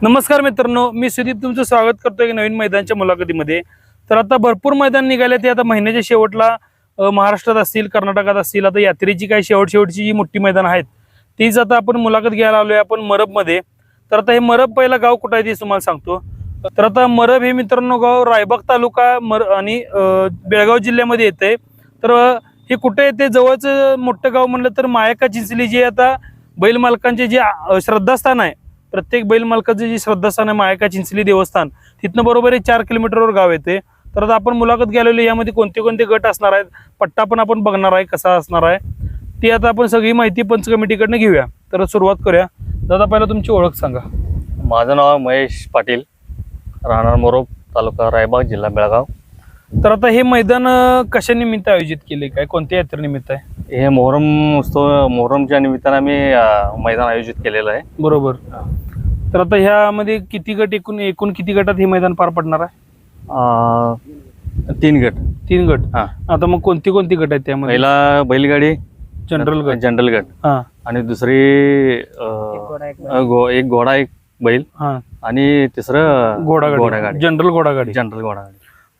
नमस्कार मित्रांनो, मी सुदीप तुमचं स्वागत करतोय एक नवीन मैदानच्या मुलाखतीमध्ये। तर आता भरपूर मैदान निघाले ते आता महिन्याच्या शेवटला महाराष्ट्रात असतील, कर्नाटकात असतील। आता यात्रेची काही शेवटची जी मोठी मैदान आहेत तीच आता आपण मुलाखत घ्यायला आलोय आपण मरबमध्ये। तर आता हे मरब पहिला गाव कुठं आहे ते तुम्हाला सांगतो। तर आता मरब हे मित्रांनो गाव रायबाग तालुका आणि बेळगाव जिल्ह्यामध्ये येते। तर हे कुठे येते, जवळच मोठं गाव म्हणलं तर मायका चिंचली, जे आता बैल मालकांचे जे श्रद्धास्थान आहे, प्रत्येक बैल मालकाचं जे श्रद्धास्थान आहे मायका चिंचली देवस्थान, तिथनं बरोबर 4 किलोमीटरवर गाव येते। तर आता आपण मुलाखत घ्यायला यामध्ये कोणते कोणते गट असणार आहेत, पट्टा पण आपण बघणार आहे कसा असणार आहे ती आता आपण सगळी माहिती पंच कमिटीकडनं घेऊया। तर सुरुवात करूया। दादा पहिला तुमची ओळख सांगा। माझं नाव महेश पाटील, राहणार मोरोब, तालुका रायबाग, जिल्हा बेळगाव। तर आता हे मैदान कशा निमित्त आयोजित केले, काय कोणत्या यात्रेनिमित्त आहे? हे मोहरम उत्सव, मोहरमच्या निमित्तानं आम्ही मैदान आयोजित केलेलं आहे। बरोबर। तर आता ह्यामध्ये किती गट, एकूण किती गटात हे मैदान पार पडणार आहे? 3 गट। 3 गट। हा। आता मग कोणती कोणती गट आहेत त्यामध्ये? पहिला बैलगाडी जनरल गट। हा। आणि दुसरी एक घोडा एक बैल। हा। आणि तिसरं घोडागाडी, जनरल घोडागाडी।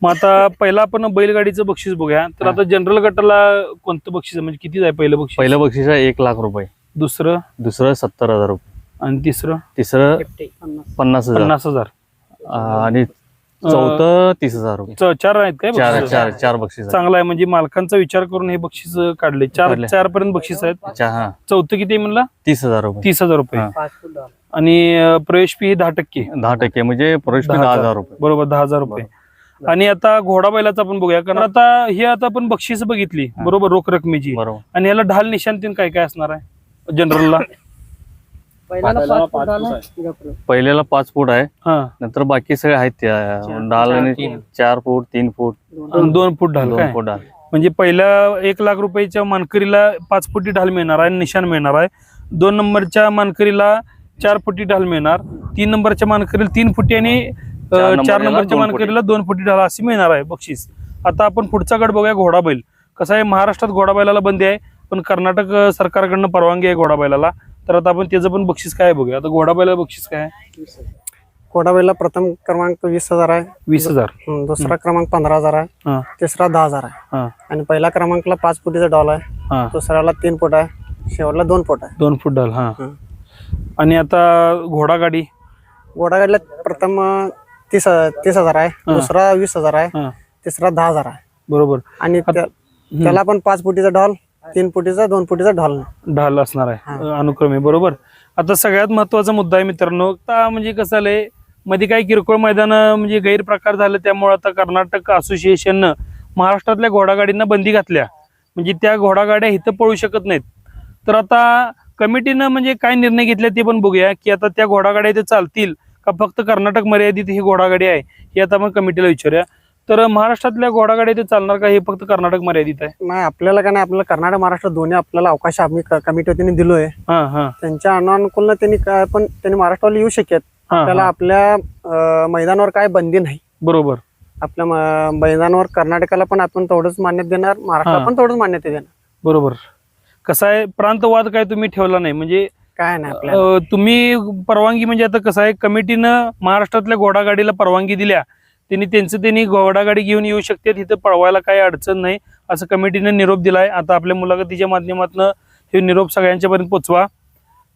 मग आता पहिला आपण बैलगाडीचं बक्षीस बघूया। तर आता जनरल गटाला कोणतं बक्षीस म्हणजे किती आहे? पहिलं बक्षीस 1 लाख रुपये, दुसरं 70,000 रुपये, आणि तिसरं 50,000 आणि चौथं 30,000 रुपये। 4 आहेत काय बक्षीस? चार बक्षीस। चांगला आहे, म्हणजे मालकांचा विचार करून हे बक्षीस काढले। 4 पर्यंत बक्षीस आहेत। चौथं किती म्हणला? 30,000 रुपये। 30,000 रुपये। आणि प्रवेश फी 10%। 10% म्हणजे प्रवेश फी 10,000 रुपये। बरोबर, 10,000 रुपये। आणि आता घोडा बैलाचा आपण बघूया, कारण आता हे आता आपण बक्षीस बघितली बरोबर, रोख रकमेची। बरोबर। आणि याला ढाल निशांतीन काय काय असणार आहे जनरलला? पहिल्याला 5 फूट आहे, हा। नंतर बाकी सगळे आहेत त्या ढाल, 4 फूट, 3 फूट, 2 फूट ढाल। 2 फूट ढाल। म्हणजे पहिल्या 1 लाख रुपयाच्या मानकरीला 5 फुटी ढाल मिळणार आहे, निशाण मिळणार आहे। 2 नंबरच्या मानकरीला 4 फुटी ढाल मिळणार, 3 नंबरच्या मानकरीला 3 फुटी आणि 4 नंबरच्या मानकरीला 2 फुटी ढाल अशी मिळणार आहे बक्षीस। आता आपण पुढचा गट बघूया, घोडा बैल। कसं आहे, महाराष्ट्रात घोडा बैलाला बंदी आहे, पण कर्नाटक सरकारकडनं परवानगी आहे घोडा बैलाला। तर आता आपण त्याचं पण बक्षीस काय बघूया। आता घोडा बैला बक्षीस काय आहे? घोडा बैला प्रथम क्रमांक 20,000 आहे। 20,000। दुसरा क्रमांक 15,000 आहे। तिसरा 10,000 आहे। आणि पहिला क्रमांकला 5 फुटीचा डॉल आहे, दुसऱ्याला 3 फूट आहे, शेवटला 2 फूट आहे। 2 फूट डॉल। हा। आणि आता घोडागाडीला प्रथम 30,000 आहे, दुसरा 20,000 आहे, तिसरा 10,000 आहे। बरोबर। आणि त्याला पण 5 फुटीचा डॉल, 3 फुटीचा, 2 फुटीचा ढाल असणार आहे अनुक्रमे। बरोबर। आता सगळ्यात महत्वाचा मुद्दा आहे मित्रांनो, आता म्हणजे कसं आलंय, मध्ये काही किरकोळ मैदान म्हणजे गैरप्रकार झाले, त्यामुळे आता कर्नाटक असोसिएशननं महाराष्ट्रातल्या घोडागाडींना बंदी घातल्या, म्हणजे त्या घोडागाड्या इथं पळू शकत नाहीत। तर आता कमिटीनं म्हणजे काय निर्णय घेतले ते पण बघूया, की आता त्या घोडागाड्या इथे चालतील का फक्त कर्नाटक मर्यादित ही घोडागाडी आहे, हे आता आपण कमिटीला विचारूया। तर महाराष्ट्रातल्या घोडागाड्या इथे चालणार का, हे फक्त कर्नाटक मर्यादित आहे? नाही, आपल्याला का नाही, आपल्याला कर्नाटक महाराष्ट्र दोन्ही आपल्याला अवकाश आम्ही कमिटी वतीने दिलोय। त्यांच्या अनानुकूल त्यांनी काय पण त्यांनी महाराष्ट्राला येऊ शकत, आपल्याला आपल्या मैदानावर काय बंदी नाही। बरोबर। आपल्या मैदानावर कर्नाटकाला पण आपण तेवढंच मान्यता देणार, महाराष्ट्राला पण तेवढंच मान्यता देणार। बरोबर। कसं आहे, प्रांतवाद काय तुम्ही ठेवला नाही, म्हणजे काय नाही तुम्ही परवानगी, म्हणजे आता कसं आहे, कमिटीनं महाराष्ट्रातल्या घोडागाडीला परवानगी दिल्या, त्यांनी घोडागाडी घेऊन येऊ शकते, तिथं पळवायला काही अडचण नाही असं कमिटीने निरोप दिलाय। आता आपल्या मुलाखतीच्या माध्यमातून हे निरोप सगळ्यांच्या पर्यंत पोचवा।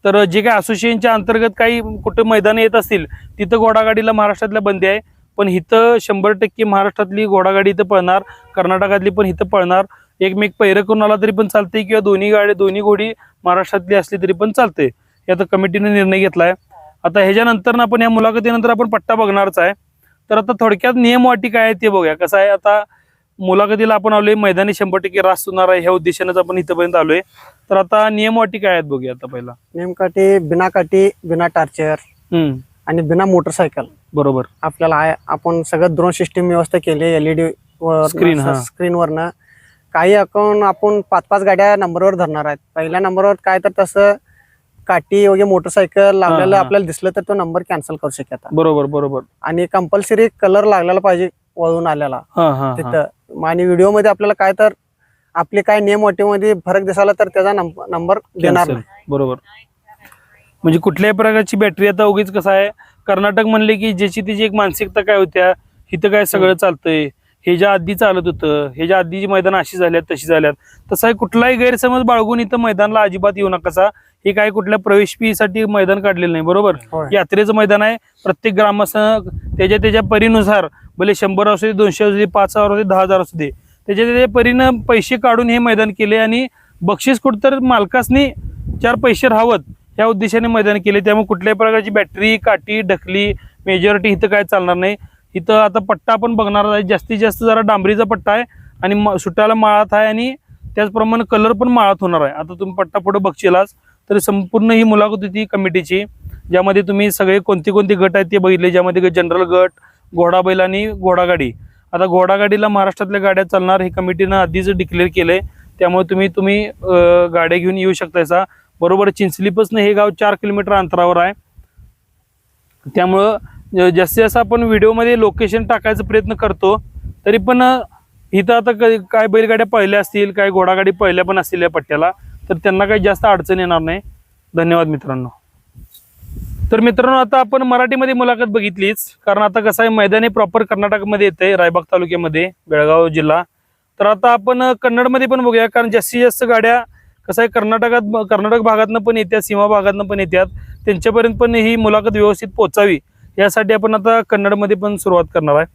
तर जे काही असोसिएशनच्या अंतर्गत काही कुठे मैदान येत असतील तिथं घोडागाडीला महाराष्ट्रातल्या बंदी आहे, पण इथं 100% महाराष्ट्रातली घोडागाडी इथं पळणार, कर्नाटकातली पण इथं पळणार। एकमेक पैर करून आला तरी पण चालते, किंवा दोन्ही घोडी महाराष्ट्रातली असली तरी पण चालते, हे आता कमिटीने निर्णय घेतलाय। आता ह्याच्यानंतर आपण या मुलाखतीनंतर आपण पट्टा बघणारच आहे। तर आता थोडक्यात नियम अटी काय आहे ते बघूया। कसं आहे, आता मुलाखतीला आपण आलोय, मैदानी 100% रास होणार आहे ह्या उद्देशानेच आपण इथपर्यंत आलोय। तर आता नियम अटी काय आहेत बघूया। आता पहिला नियम काठी, बिना काठी, बिना टार्चर आणि बिना मोटरसायकल। बरोबर। आपल्याला आपण सगळं ड्रोन सिस्टीम व्यवस्था केली, LED स्क्रीनवरनं। काही आपण 5-5 गाड्या नंबरवर धरणार आहेत। पहिल्या नंबरवर काय तर तसं काठी वगैरे मोटरसायकल लावलेलं आपल्याला दिसलं तर तो नंबर कॅन्सल करू शकता। बरोबर। आणि कंपल्सरी कलर लागलेला पाहिजे वळून आलेला तिथं। आणि व्हिडिओ मध्ये आपल्याला काय तर आपले काय नियम अटीमध्ये फरक दिसाला तर त्याचा नंबर देणार नाही। बरोबर। म्हणजे कुठल्याही प्रकारची बॅटरी आता उगीच कसं आहे, कर्नाटक म्हणले की ज्याची तिची एक मानसिकता काय होत्या, इथं काय सगळं चालतंय, हे ज्या आधी चालत होतं, हे ज्या आधीची मैदान अशी झाल्यात तशी झाल्यात, तसा कुठलाही गैरसमज बाळगून इथं मैदानाला अजिबात येऊ नका. हे काय कुठल्या प्रवेश फीसाठी मैदान काढलेलं नाही, बरोबर. होय. यात्रेचं मैदान आहे, प्रत्येक ग्रामस्थ त्याच्या परीनुसार भले 100 असू दे, 200 असू दे, 5,000 असू दे, 10,000 असू दे, त्याच्या परीनं पैसे काढून हे मैदान केले आणि बक्षीस कुठतर मालकासनी 4 पैसे राहावत या उद्देशाने मैदान केले. त्यामुळे कुठल्याही प्रकारची बॅटरी, काठी, ढकली, मेजॉरिटी इथं काय चालणार नाही. इथं आता पट्टा आपण बघणार आहे, जास्तीत जास्त जरा डांबरीचा पट्टा आहे आणि सुट्याला माळात आहे आणि त्याचप्रमाणे कलर पण माळात होणार आहे. आता तुम्ही पट्टा पुढे बघशीलाच तर संपूर्ण ही मुलाखत होती कमिटीची, ज्यामध्ये तुम्ही सगळे कोणते गट आहेत ते बघितले, ज्यामध्ये जनरल गट, घोडा बैल आणि घोडागाडी. आता घोडागाडीला महाराष्ट्रातल्या गाड्या चालणार हे कमिटीनं आधीच डिक्लेअर केलंय, त्यामुळे तुम्ही गाड्या घेऊन येऊ शकतायसा. बरोबर चिंचलीपासून हे गाव 4 किलोमीटर अंतरावर आहे. त्यामुळं जास्तीत जास्त आपण व्हिडिओमध्ये लोकेशन टाकायचा प्रयत्न करतो, तरी पण इथं आता काय बैलगाड्या पळल्या असतील, काय घोडागाडी पळल्या पण असतील या पट्ट्याला, तर त्यांना काही जास्त अडचण येणार नाही. धन्यवाद मित्रांनो. तर मित्रांनो, आता आपण मराठीमध्ये मुलाखत बघितलीच, कारण आता कसं आहे, मैदान हे प्रॉपर कर्नाटकमध्ये येते, रायबाग तालुक्यामध्ये, बेळगाव जिल्हा. तर आता आपण कन्नडमध्ये पण बघूया, कारण जास्तीत जास्त गाड्या कसं आहे कर्नाटक भागातनं पण येतात, सीमा भागातनं पण येतात, त्यांच्यापर्यंत पण ही मुलाखत व्यवस्थित पोहोचावी यासाठी आपण आता कन्नडमध्ये पण सुरुवात करणार आहे.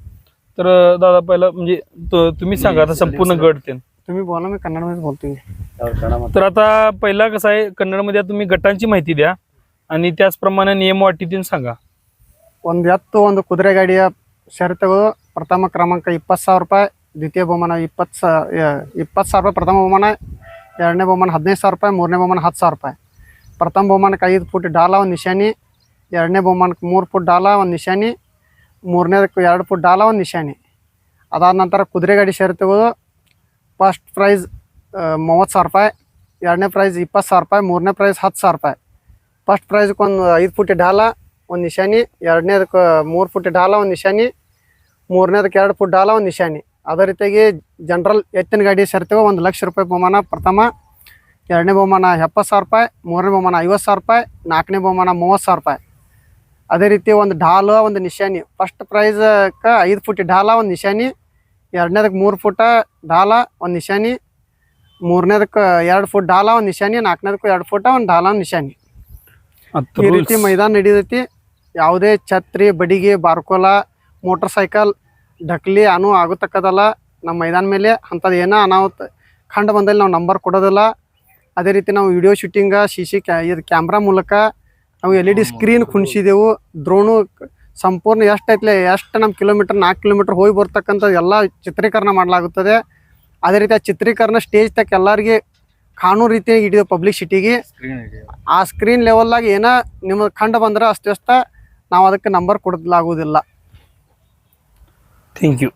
तर दादा पहिला म्हणजे तुम्ही सांगा आता संपूर्ण गट ते. तुम्ही बोला, मी कन्नडमध्ये बोलतोय. तर आता पहिला कसं आहे, कन्नडमध्ये तुम्ही गटांची माहिती द्या आणि त्याचप्रमाणे नियम अटी सांगा. ಒಂದು ಕುದುರೆ ಗಾಡಿಯ ಷರತ್ತುಗಳು ಪ್ರಥಮ ಕ್ರಮಾಂಕ 20,000 ರೂಪಾಯಿ, ದ್ವಿತೀಯ ಬಹುಮಾನ 20,000 ರೂಪಾಯಿ ಪ್ರಥಮ ಬಹುಮಾನ, ಎರಡನೇ ಬಹುಮಾನ 15,000 ರೂಪಾಯಿ, ಮೂರನೇ ಬಹುಮಾನ 10,000 ರೂಪಾಯಿ. ಪ್ರಥಮ ಬಹುಮಾನಕ್ಕೆ 5 ಫುಟ್ ಡಾಲ ಒಂದು ನಿಶಾನಿ, ಎರಡನೇ ಬಹುಮಾನಕ್ಕೆ 3 ಫುಟ್ ಡಾಲ ಒಂದು ನಿಶಾನಿ, ಮೂರನೇದಕ್ಕೆ 2 ಫುಟ್ ಡಾಲ ಒಂದು ನಿಶಾನಿ. ಅದಾದ ನಂತರ ಕುದುರೆ ಗಾಡಿ ಷರತ್ತುಗಳು ಫಸ್ಟ್ ಪ್ರೈಸ್ 30,000 ರೂಪಾಯಿ, ಎರಡನೇ ಪ್ರೈಸ್ 20,000 ರೂಪಾಯಿ, ಮೂರನೇ ಪ್ರೈಸ್ 10,000 ರೂಪಾಯಿ. ಫಸ್ಟ್ ಪ್ರೈಸ್ಗೆ ಒಂದು 5 ಫುಟ್ ಡಾಲ ಒಂದು ನಿಶಾನಿ, ಎರಡನೇದಕ್ಕೆ 3 ಫುಟ್ ಡಾಲ ಒಂದು ನಿಶಾನಿ, ಮೂರನೇದಕ್ಕೆ 2 ಫುಟ್ ಡಾಲ ಒಂದು ನಿಶಾನಿ. ಅದೇ ರೀತಿಯಾಗಿ ಜನರಲ್ ಎತ್ತಿನ ಗಾಡಿ ಷರತ್ತುಗಳು 1,00,000 ರೂಪಾಯಿ ಬಹುಮಾನ ಪ್ರಥಮ, ಎರಡನೇ ಬಹುಮಾನ 70,000 ರೂಪಾಯಿ, ಮೂರನೇ ಬಹುಮಾನ 50,000 ರೂಪಾಯಿ, ನಾಲ್ಕನೇ ಬಹುಮಾನ 30,000 ರೂಪಾಯಿ. ಅದೇ ರೀತಿ ಒಂದು ಢಾಲು ಒಂದು ನಿಶಾನಿ, ಫಸ್ಟ್ ಪ್ರೈಸ್ಗೆ 5 ಫುಟ್ ಢಾಲ ಒಂದು ನಿಶಾನಿ, ಎರಡನೇದಕ್ಕೆ 3 ಫುಟ್ ಢಾಲ ಒಂದು ನಿಶಾನಿ, ಮೂರನೇದಕ್ಕೆ 2 ಫುಟ್ ಢಾಲ ಒಂದು ನಿಶಾನಿ, ನಾಲ್ಕನೇದಕ್ಕೂ 2 ಫುಟ್ ಒಂದು ಢಾಲ ಒಂದು ನಿಶಾನಿ. ಈ ರೀತಿ ಮೈದಾನ ನಡೀತೈತಿ. ಯಾವುದೇ ಛತ್ರಿ, ಬಡಿಗೆ, ಬಾರ್ಕೋಲ, ಮೋಟರ್ ಸೈಕಲ್, ಢಕ್ಲಿ ಅನು ಆಗುತ್ತಕ್ಕದಲ್ಲ. ನಮ್ಮ ಮೈದಾನ ಮೇಲೆ ಅಂಥದ್ದು ಏನೋ ಅನಾಹುತ ಕಂಡು ಬಂದಲ್ಲಿ ನಾವು ನಂಬರ್ ಕೊಡೋದಿಲ್ಲ. ಅದೇ ರೀತಿ ನಾವು ವಿಡಿಯೋ ಶೂಟಿಂಗ ಇದು ಕ್ಯಾಮ್ರಾ ಮೂಲಕ ನಾವು LED ಸ್ಕ್ರೀನ್ ಕುಣಿಸಿದೆವು. ಡ್ರೋನು ಸಂಪೂರ್ಣ ಎಷ್ಟು ನಮ್ಮ ಕಿಲೋಮೀಟರ್ 4 ಕಿಲೋಮೀಟರ್ ಹೋಗಿ ಬರ್ತಕ್ಕಂಥ ಎಲ್ಲ ಚಿತ್ರೀಕರಣ ಮಾಡಲಾಗುತ್ತದೆ. ಅದೇ ರೀತಿ ಆ ಚಿತ್ರೀಕರಣ ಸ್ಟೇಜ್ ತಕ್ಕ ಎಲ್ಲರಿಗೆ ಕಾನೂನು ರೀತಿಯಾಗಿ ಹಿಡಿದು ಪಬ್ಲಿಸಿಟಿಗೆ ಆ ಸ್ಕ್ರೀನ್ ಲೆವೆಲ್ಲಾಗಿ ಏನೋ ನಿಮಗೆ ಕಂಡು ಬಂದ್ರೆ ಅಷ್ಟೇ ನಾವು ಅದಕ್ಕೆ ನಂಬರ್ ಕೊಡಲಾಗುವುದಿಲ್ಲ. Thank you.